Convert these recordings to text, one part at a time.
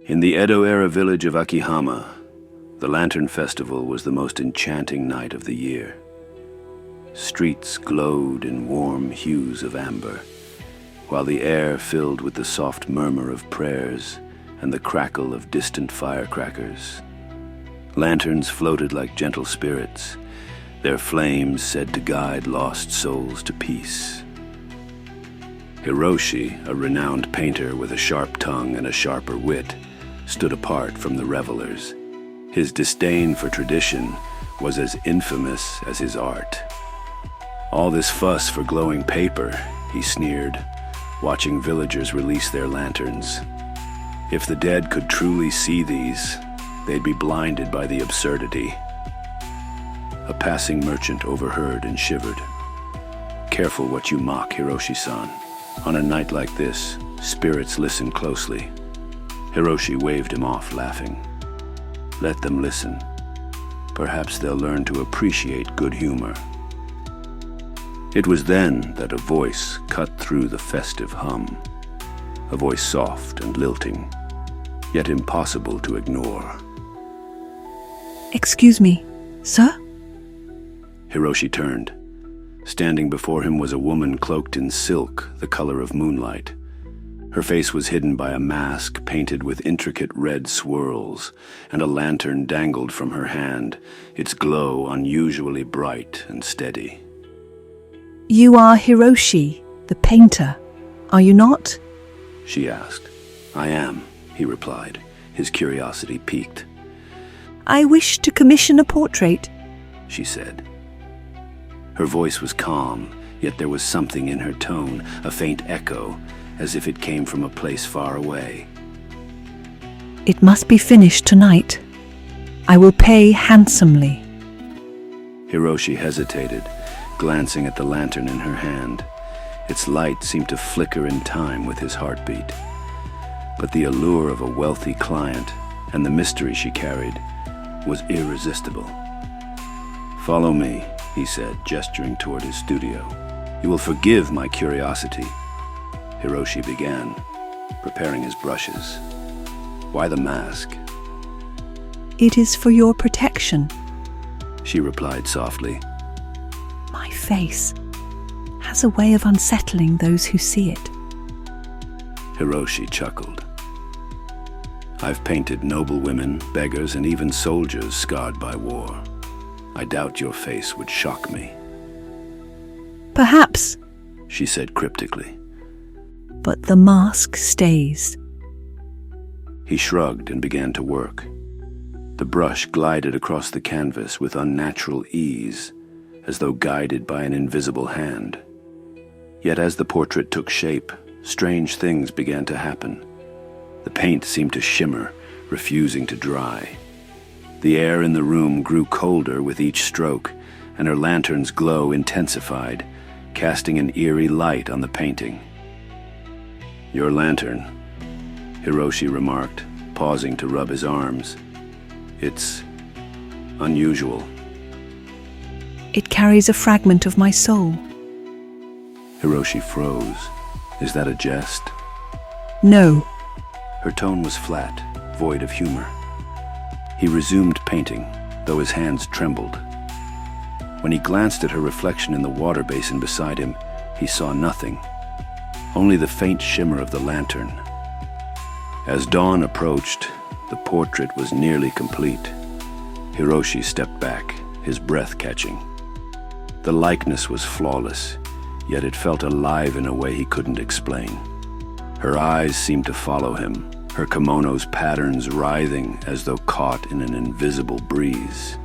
In the Edo-Era village of Akihama, the Lantern Festival was the most enchanting night of the year. Streets glowed in warm hues of amber, while the air filled with the soft murmur of prayers and the crackle of distant firecrackers. Lanterns floated like gentle spirits, their flames said to guide lost souls to peace. Hiroshi, a renowned painter with a sharp tongue and a sharper wit, stood apart from the revelers. His disdain for tradition was as infamous as his art. All this fuss for glowing paper, he sneered, watching villagers release their lanterns. If the dead could truly see these, they'd be blinded by the absurdity. A passing merchant overheard and shivered. "Careful what you mock, Hiroshi-san. On a night like this, spirits listen closely." Hiroshi waved him off, laughing. "Let them listen. Perhaps they'll learn to appreciate good humor." It was then that a voice cut through the festive hum. A voice soft and lilting, yet impossible to ignore. "Excuse me, sir?" Hiroshi turned. Standing before him was a woman cloaked in silk, the color of moonlight. Her face was hidden by a mask painted with intricate red swirls, and a lantern dangled from her hand, its glow unusually bright and steady. "You are Hiroshi, the painter, are you not?" she asked. "I am," he replied, his curiosity piqued. "I wish to commission a portrait," she said. Her voice was calm, yet there was something in her tone, a faint echo, as if it came from a place far away. "It must be finished tonight. I will pay handsomely." Hiroshi hesitated, glancing at the lantern in her hand. Its light seemed to flicker in time with his heartbeat. But the allure of a wealthy client and the mystery she carried was irresistible. "Follow me," he said, gesturing toward his studio. "You will forgive my curiosity." Hiroshi began, preparing his brushes. "Why the mask?" "It is for your protection," she replied softly. "My face has a way of unsettling those who see it." Hiroshi chuckled. "I've painted noble women, beggars, and even soldiers scarred by war. I doubt your face would shock me." "Perhaps," she said cryptically. "but the mask stays." He shrugged and began to work. The brush glided across the canvas with unnatural ease, as though guided by an invisible hand. Yet as the portrait took shape, strange things began to happen. The paint seemed to shimmer, refusing to dry. The air in the room grew colder with each stroke, and her lantern's glow intensified, casting an eerie light on the painting. "Your lantern," Hiroshi remarked, pausing to rub his arms. "It's unusual." "It carries a fragment of my soul." Hiroshi froze. "Is that a jest?" "No." Her tone was flat, void of humor. He resumed painting, though his hands trembled. When he glanced at her reflection in the water basin beside him, he saw nothing, only the faint shimmer of the lantern. As dawn approached, the portrait was nearly complete. Hiroshi stepped back, his breath catching. The likeness was flawless, yet it felt alive in a way he couldn't explain. Her eyes seemed to follow him, her kimono's patterns writhing as though caught in an invisible breeze.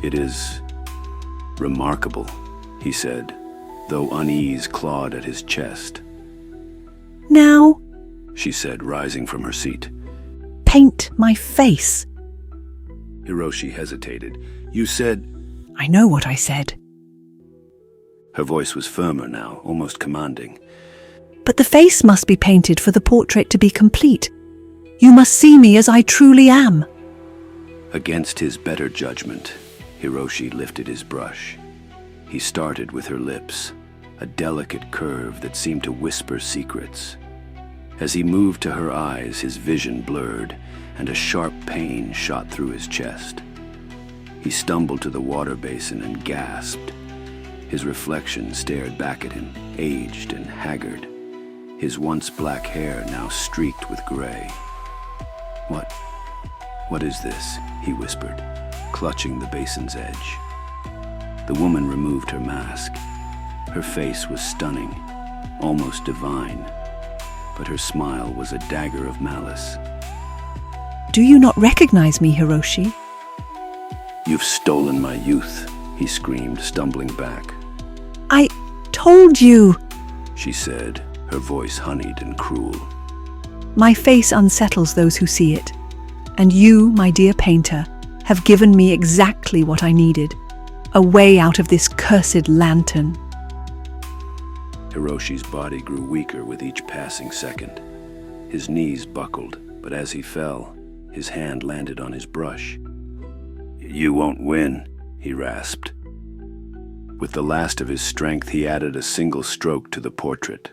"It is remarkable," he said, though unease clawed at his chest. "Now," she said, rising from her seat. "Paint my face." Hiroshi hesitated. "You said—" "I know what I said." Her voice was firmer now, almost commanding. "But the face must be painted for the portrait to be complete. You must see me as I truly am." Against his better judgment, Hiroshi lifted his brush. He started with her lips, a delicate curve that seemed to whisper secrets. As he moved to her eyes, his vision blurred, and a sharp pain shot through his chest. He stumbled to the water basin and gasped. His reflection stared back at him, aged and haggard, his once black hair now streaked with gray. What is this?" he whispered, clutching the basin's edge. The woman removed her mask. Her face was stunning, almost divine, but her smile was a dagger of malice. "Do you not recognize me, Hiroshi?" "You've stolen my youth," he screamed, stumbling back. "I told you!" she said, her voice honeyed and cruel. "My face unsettles those who see it. And you, my dear painter, have given me exactly what I needed. A way out of this cursed lantern." Hiroshi's body grew weaker with each passing second. His knees buckled, but as he fell, his hand landed on his brush. "You won't win," he rasped. With the last of his strength, he added a single stroke to the portrait,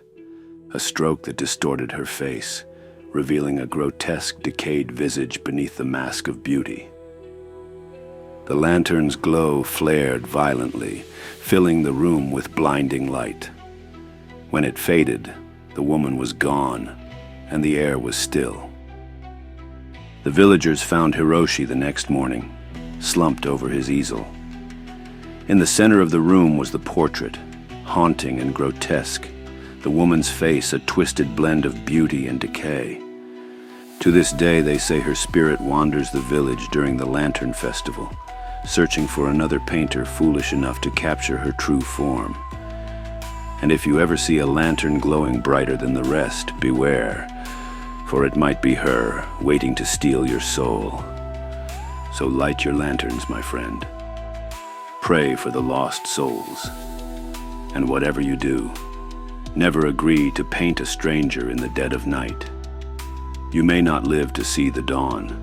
a stroke that distorted her face, revealing a grotesque, decayed visage beneath the mask of beauty. The lantern's glow flared violently, filling the room with blinding light. When it faded, the woman was gone, and the air was still. The villagers found Hiroshi the next morning, slumped over his easel. In the center of the room was the portrait, haunting and grotesque, the woman's face a twisted blend of beauty and decay. To this day, they say her spirit wanders the village during the Lantern Festival, searching for another painter foolish enough to capture her true form. And if you ever see a lantern glowing brighter than the rest, beware, for it might be her, waiting to steal your soul. So light your lanterns, my friend. Pray for the lost souls. And whatever you do, never agree to paint a stranger in the dead of night. You may not live to see the dawn,